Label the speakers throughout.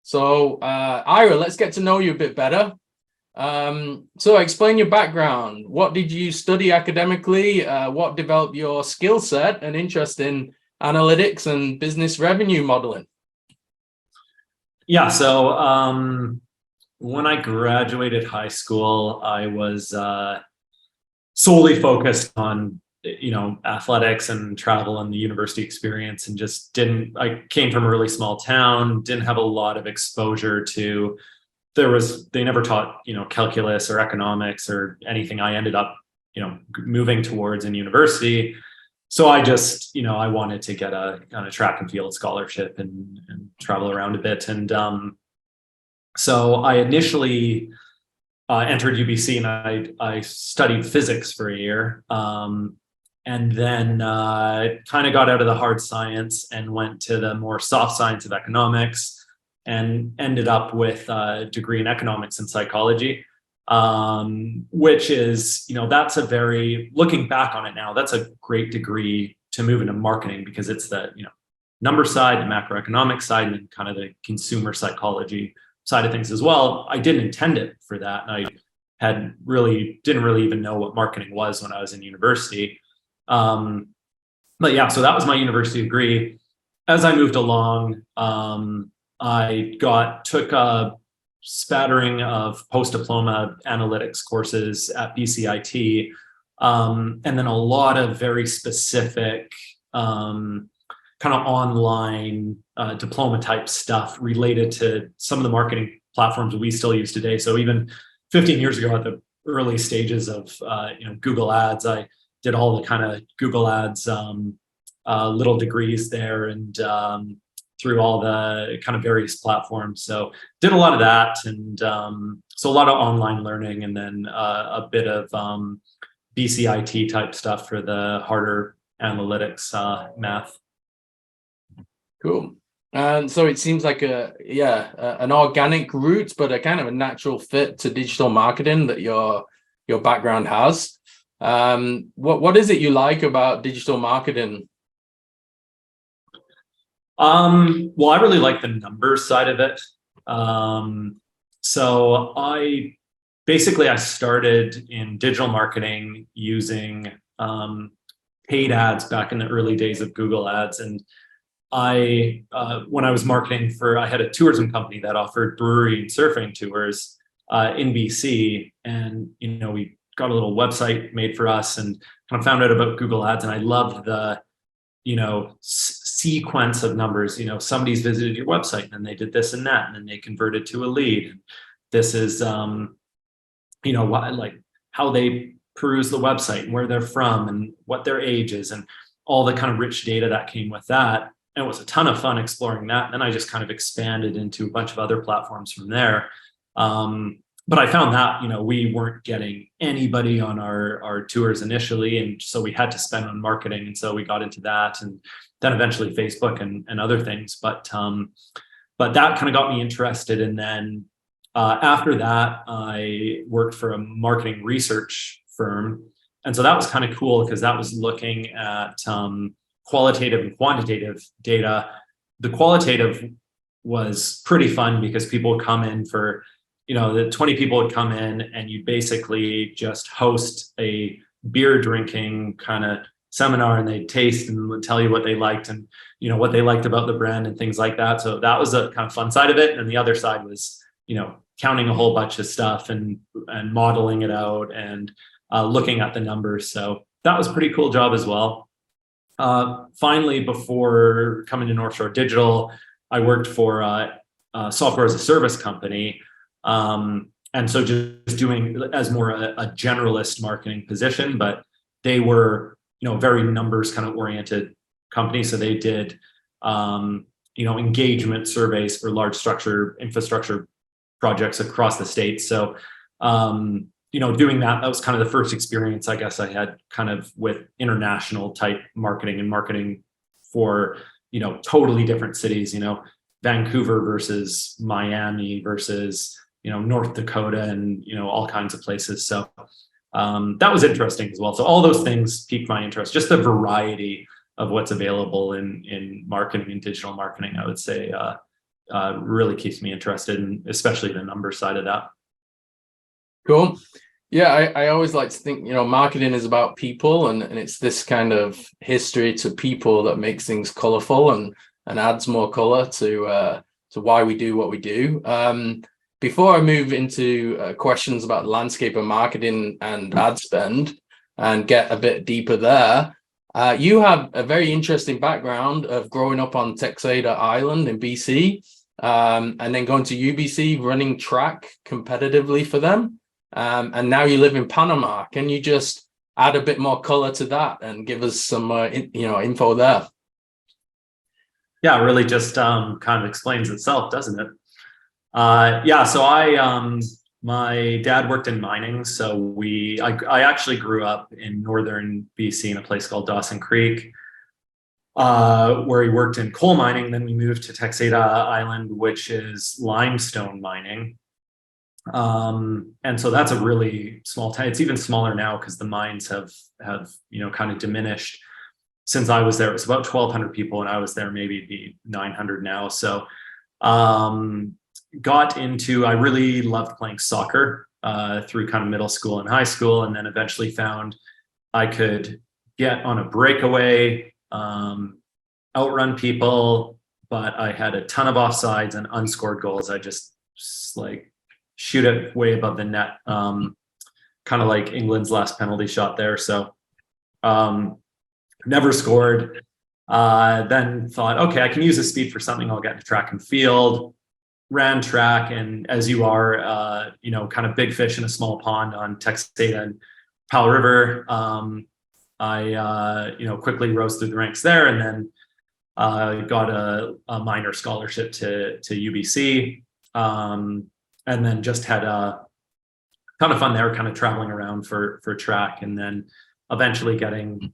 Speaker 1: So, Ira, let's get to know you a bit better. So explain your background. What did you study academically? What developed your skill set and interest in analytics and business revenue modeling?
Speaker 2: Yeah, so when I graduated high school, I was solely focused on athletics and travel and the university experience, and just didn't. I came from a really small town, didn't have a lot of exposure to. They never taught calculus or economics or anything. I ended up moving towards in university. So I just, I wanted to get a kind of track and field scholarship and travel around a bit. And so I initially entered UBC, and I studied physics for a year. And then kind of got out of the hard science and went to the more soft science of economics, and ended up with a degree in economics and psychology. Which is, that's looking back on it now, that's a great degree to move into marketing, because it's the, number side, the macroeconomic side, and kind of the consumer psychology side of things as well. I didn't intend it for that. And I didn't really even know what marketing was when I was in university. But yeah, so that was my university degree. As I moved along, I took a spattering of post-diploma analytics courses at BCIT, and then a lot of very specific kind of online diploma type stuff related to some of the marketing platforms that we still use today. So even 15 years ago, at the early stages of Google Ads, I did all the kind of Google Ads little degrees there, and through all the kind of various platforms. So did a lot of that. And so a lot of online learning, and then a bit of BCIT type stuff for the harder analytics math.
Speaker 1: Cool. And so it seems like an organic route, but a kind of a natural fit to digital marketing that your background has. What is it you like about digital marketing?
Speaker 2: Well, I really like the numbers side of it. So I started in digital marketing using paid ads back in the early days of Google Ads. And when I was marketing I had a tourism company that offered brewery and surfing tours in BC. And, we got a little website made for us and kind of found out about Google Ads. And I loved the, sequence of numbers. Somebody's visited your website, and then they did this and that, and then they converted to a lead. This is like how they peruse the website and where they're from and what their age is, and all the kind of rich data that came with that. And it was a ton of fun exploring that. And then I just kind of expanded into a bunch of other platforms from there. But I found that, we weren't getting anybody on our tours initially. And so we had to spend on marketing. And so we got into that, and then eventually Facebook and other things. But that kind of got me interested. And then after that, I worked for a marketing research firm. And so that was kind of cool, because that was looking at qualitative and quantitative data. The qualitative was pretty fun, because people would come in for, the 20 people would come in, and you basically just host a beer drinking kind of seminar, and they'd taste and would tell you what they liked, and what they liked about the brand and things like that. So that was a kind of fun side of it. And the other side was, counting a whole bunch of stuff and modeling it out and looking at the numbers. So that was a pretty cool job as well. Finally, before coming to North Shore Digital, I worked for a software as a service company. And so just doing as more a generalist marketing position, but they were, very numbers kind of oriented company. So they did, engagement surveys for large infrastructure projects across the state. So, doing that was kind of the first experience, I guess, I had kind of with international type marketing, and marketing for, totally different cities, Vancouver versus Miami versus, North Dakota, and, all kinds of places. So that was interesting as well. So all those things piqued my interest, just the variety of what's available in marketing and digital marketing, I would say, really keeps me interested, and especially the number side of that.
Speaker 1: Cool. Yeah, I always like to think, marketing is about people, and it's this kind of history to people that makes things colorful and adds more color to why we do what we do. Before I move into questions about landscape of marketing and ad spend and get a bit deeper there, you have a very interesting background of growing up on Texada Island in BC, and then going to UBC, running track competitively for them. And now you live in Panama. Can you just add a bit more color to that and give us some, info there?
Speaker 2: Yeah, it really just kind of explains itself, doesn't it? So my dad worked in mining, so I actually grew up in northern BC in a place called Dawson Creek, where he worked in coal mining. Then we moved to Texada Island, which is limestone mining. And so that's a really small town. It's even smaller now because the mines have kind of diminished since I was there. It was about 1,200 people, and I was there maybe be 900 now. So I really loved playing soccer through kind of middle school and high school, and then eventually found I could get on a breakaway, outrun people, but I had a ton of offsides and unscored goals. I just like shoot it way above the net, kind of like England's last penalty shot there. So never scored. Then thought, okay, I can use this speed for something. I'll get into track and field. Ran track, and as you are, kind of big fish in a small pond on Texada and Powell River. I quickly rose through the ranks there, and then got a minor scholarship to UBC, and then just had a ton of fun there, kind of traveling around for track, and then eventually getting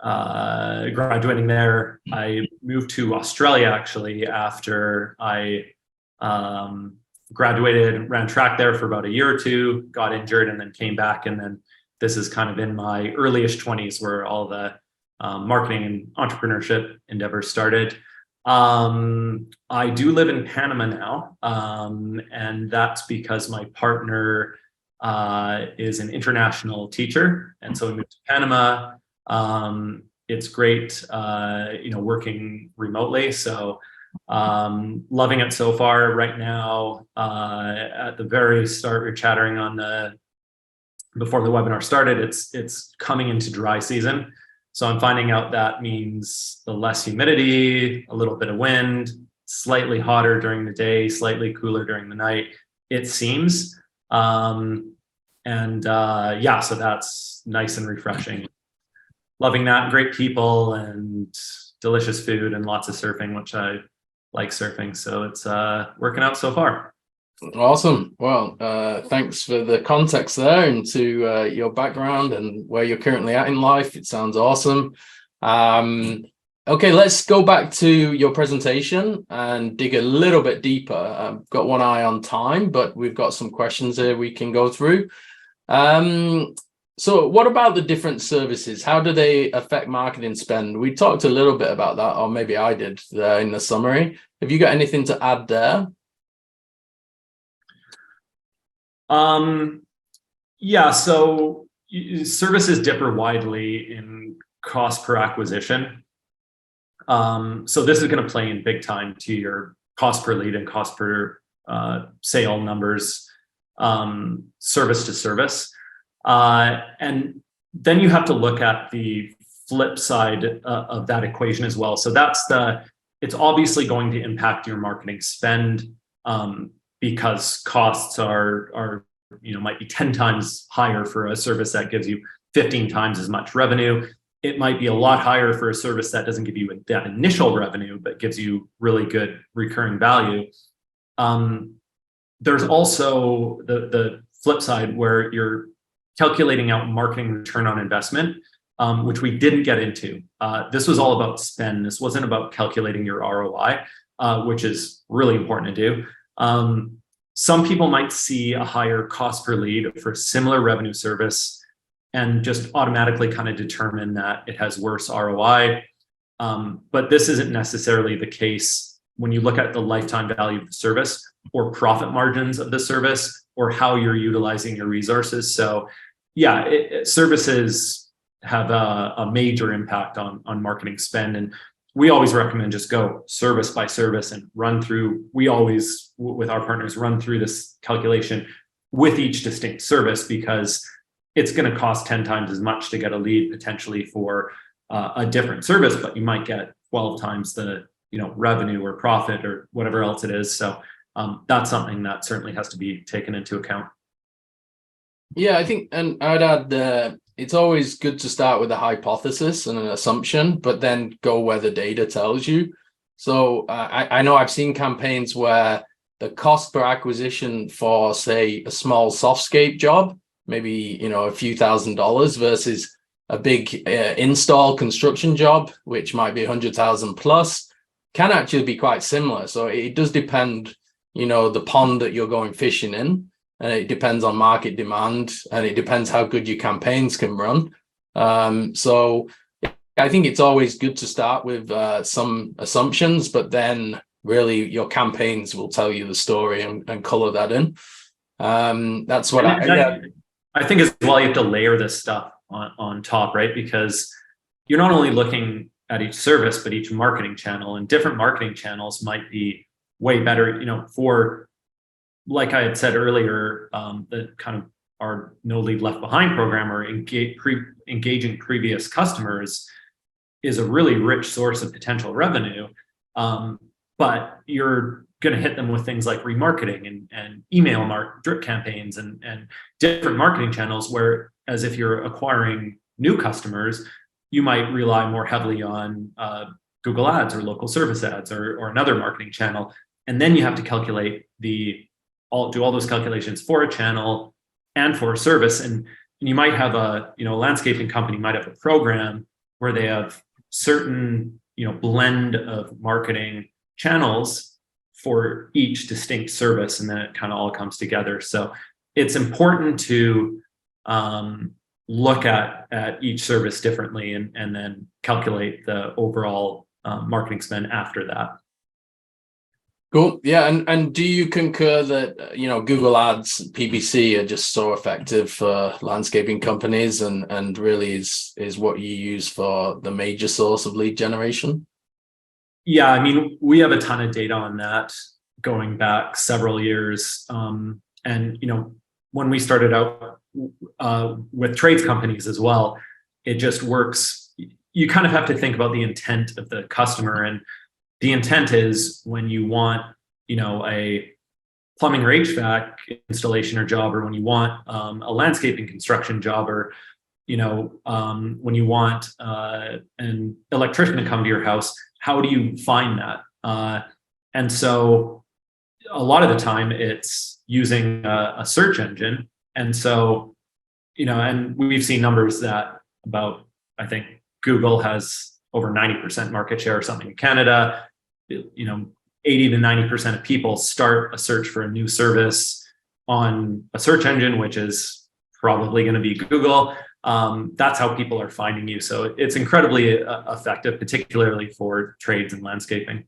Speaker 2: graduating there. I moved to Australia actually after I graduated, ran track there for about a year or two, got injured, and then came back. And then this is kind of in my early-ish 20s where all the marketing and entrepreneurship endeavors started. I do live in Panama now, and that's because my partner is an international teacher, and so we moved to Panama. It's great, working remotely. So loving it so far. Right now, at the very start, we were chattering before the webinar started. It's coming into dry season. So I'm finding out that means the less humidity, a little bit of wind, slightly hotter during the day, slightly cooler during the night, it seems. So that's nice and refreshing. Loving that. Great people and delicious food and lots of surfing, which I like surfing. So it's working out so far.
Speaker 1: Awesome. Well, thanks for the context there into your background and where you're currently at in life. It sounds awesome. Okay, let's go back to your presentation and dig a little bit deeper. I've got one eye on time, but we've got some questions here we can go through. So what about the different services? How do they affect marketing spend? We talked a little bit about that, or maybe I did there in the summary. Have you got anything to add there?
Speaker 2: So services differ widely in cost per acquisition. So this is going to play in big time to your cost per lead and cost per sale numbers, service to service. And then you have to look at the flip side of that equation as well. So it's obviously going to impact your marketing spend, because costs are might be 10 times higher for a service that gives you 15 times as much revenue. It might be a lot higher for a service that doesn't give you that initial revenue, but gives you really good recurring value. There's also the flip side where you're calculating out marketing return on investment, which we didn't get into. This was all about spend. This wasn't about calculating your ROI, which is really important to do. Some people might see a higher cost per lead for a similar revenue service and just automatically kind of determine that it has worse ROI. But this isn't necessarily the case when you look at the lifetime value of the service or profit margins of the service or how you're utilizing your resources. So yeah, services have a major impact on marketing spend. And we always recommend just go service by service and run through. We always, with our partners, run through this calculation with each distinct service, because it's going to cost 10 times as much to get a lead potentially for a different service, but you might get 12 times the revenue or profit or whatever else it is. So that's something that certainly has to be taken into account.
Speaker 1: Yeah, I think, and I'd add, it's always good to start with a hypothesis and an assumption, but then go where the data tells you. So I know I've seen campaigns where the cost per acquisition for, say, a small softscape job, maybe, a few $1,000 versus a big install construction job, which might be 100,000 plus, can actually be quite similar. So it does depend, the pond that you're going fishing in. And it depends on market demand, and it depends how good your campaigns can run. So I think it's always good to start with some assumptions, but then really your campaigns will tell you the story and color that in. That's what
Speaker 2: I think as well, you have to layer this stuff on top, right? Because you're not only looking at each service, but each marketing channel, and different marketing channels might be way better, for, like I had said earlier, the kind of our No Lead Left Behind program, or engaging previous customers, is a really rich source of potential revenue. But you're going to hit them with things like remarketing and email drip campaigns and different marketing channels, where as if you're acquiring new customers, you might rely more heavily on Google Ads or local service ads or another marketing channel. And then you have to calculate do all those calculations for a channel and for a service. And you might have a landscaping company might have a program where they have certain, blend of marketing channels for each distinct service. And then it kind of all comes together. So it's important to look at each service differently and then calculate the overall marketing spend after that.
Speaker 1: Cool. Yeah. And do you concur that, Google Ads, PPC are just so effective for landscaping companies and really is what you use for the major source of lead generation?
Speaker 2: Yeah. I mean, we have a ton of data on that going back several years. And, when we started out with trades companies as well, it just works. You kind of have to think about the intent of the customer, and the intent is when you want, a plumbing or HVAC installation or job, or when you want a landscaping construction job, or, when you want an electrician to come to your house, how do you find that? And so a lot of the time it's using a search engine. And so, and we've seen numbers that about, I think Google has over 90% market share or something in Canada. 80 to 90% of people start a search for a new service on a search engine, which is probably going to be Google. That's how people are finding you. So it's incredibly effective, particularly for trades and landscaping.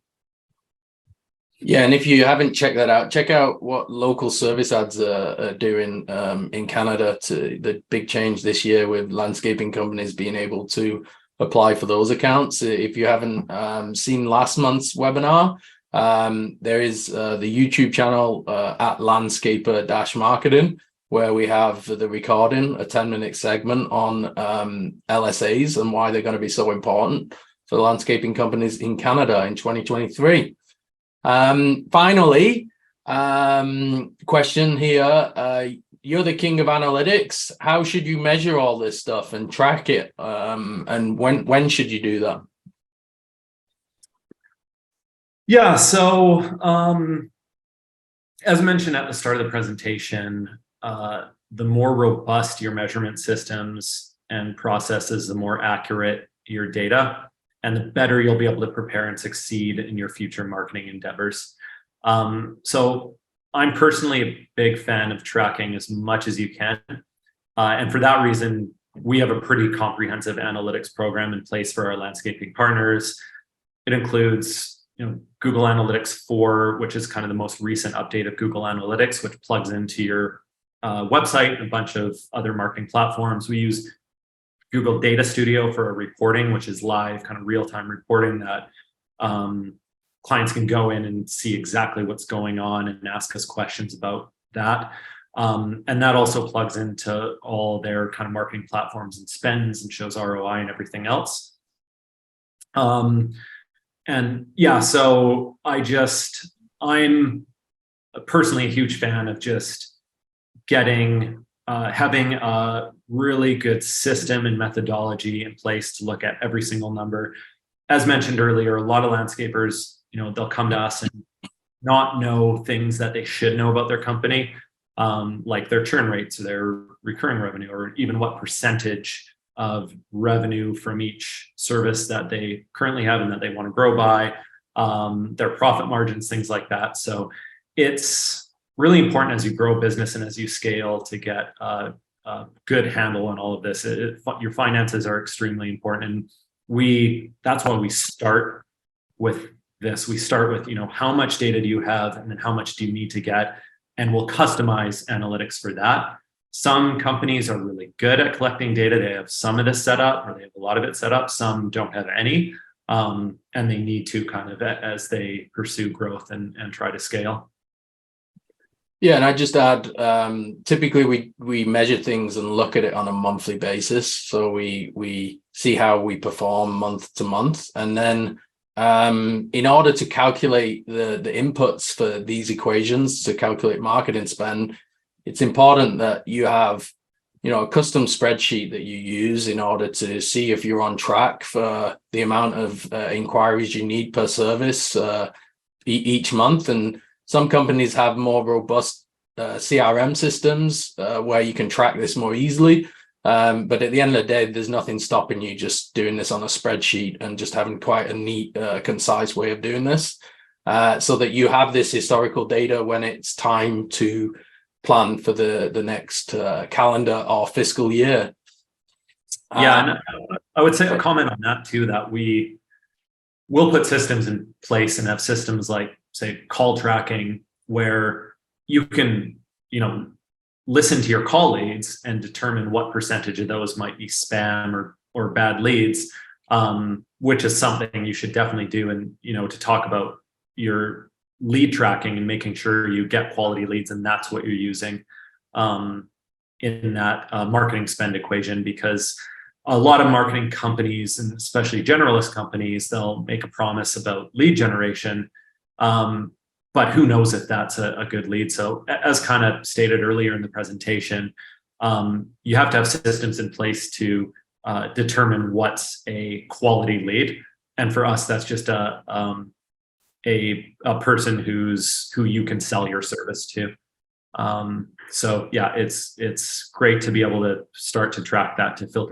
Speaker 1: Yeah, and if you haven't checked that out, check out what local service ads are doing in Canada. To the big change this year with landscaping companies being able to apply for those accounts. If you haven't seen last month's webinar, there is the YouTube channel at Landscaper-Marketing, where we have the recording, a 10-minute segment on LSAs and why they're going to be so important for landscaping companies in Canada in 2023. Finally, question here. You're the king of analytics. How should you measure all this stuff and track it? And when should you do that?
Speaker 2: Yeah, so as mentioned at the start of the presentation, the more robust your measurement systems and processes, the more accurate your data, and the better you'll be able to prepare and succeed in your future marketing endeavors. So I'm personally a big fan of tracking as much as you can. And for that reason, we have a pretty comprehensive analytics program in place for our landscaping partners. It includes Google Analytics 4, which is kind of the most recent update of Google Analytics, which plugs into your website and a bunch of other marketing platforms. We use Google Data Studio for reporting, which is live, kind of real-time reporting that clients can go in and see exactly what's going on and ask us questions about that. And that also plugs into all their kind of marketing platforms and spends and shows ROI and everything else. And yeah, so I'm personally a huge fan of just having a really good system and methodology in place to look at every single number. As mentioned earlier, a lot of landscapers, they'll come to us and not know things that they should know about their company, like their churn rates or their recurring revenue, or even what percentage of revenue from each service that they currently have and that they want to grow by, their profit margins, things like that. So it's really important as you grow a business and as you scale to get a good handle on all of this. Your finances are extremely important. And that's why we start with this. We start with, how much data do you have, and then how much do you need to get? And we'll customize analytics for that. Some companies are really good at collecting data. They have some of this set up, or they have a lot of it set up. Some don't have any, and they need to kind of as they pursue growth and try to scale.
Speaker 1: Yeah, and I just add, typically we measure things and look at it on a monthly basis. So we see how we perform month to month, and then in order to calculate the inputs for these equations to calculate marketing spend, it's important that you have, a custom spreadsheet that you use in order to see if you're on track for the amount of inquiries you need per service each month. And some companies have more robust CRM systems where you can track this more easily. But at the end of the day, there's nothing stopping you just doing this on a spreadsheet and just having quite a neat, concise way of doing this, so that you have this historical data when it's time to plan for the next calendar or fiscal year.
Speaker 2: Yeah, and I would say a comment on that too, that we will put systems in place and have systems like, say, call tracking, where you can, listen to your call leads and determine what percentage of those might be spam or bad leads, which is something you should definitely do. And, to talk about your lead tracking and making sure you get quality leads, and that's what you're using in that marketing spend equation. Because a lot of marketing companies, and especially generalist companies, they'll make a promise about lead generation, but who knows if that's a good lead. So as kind of stated earlier in the presentation, you have to have systems in place to determine what's a quality lead. And for us, that's just a person who you can sell your service to. So yeah, it's great to be able to start to track that, to filter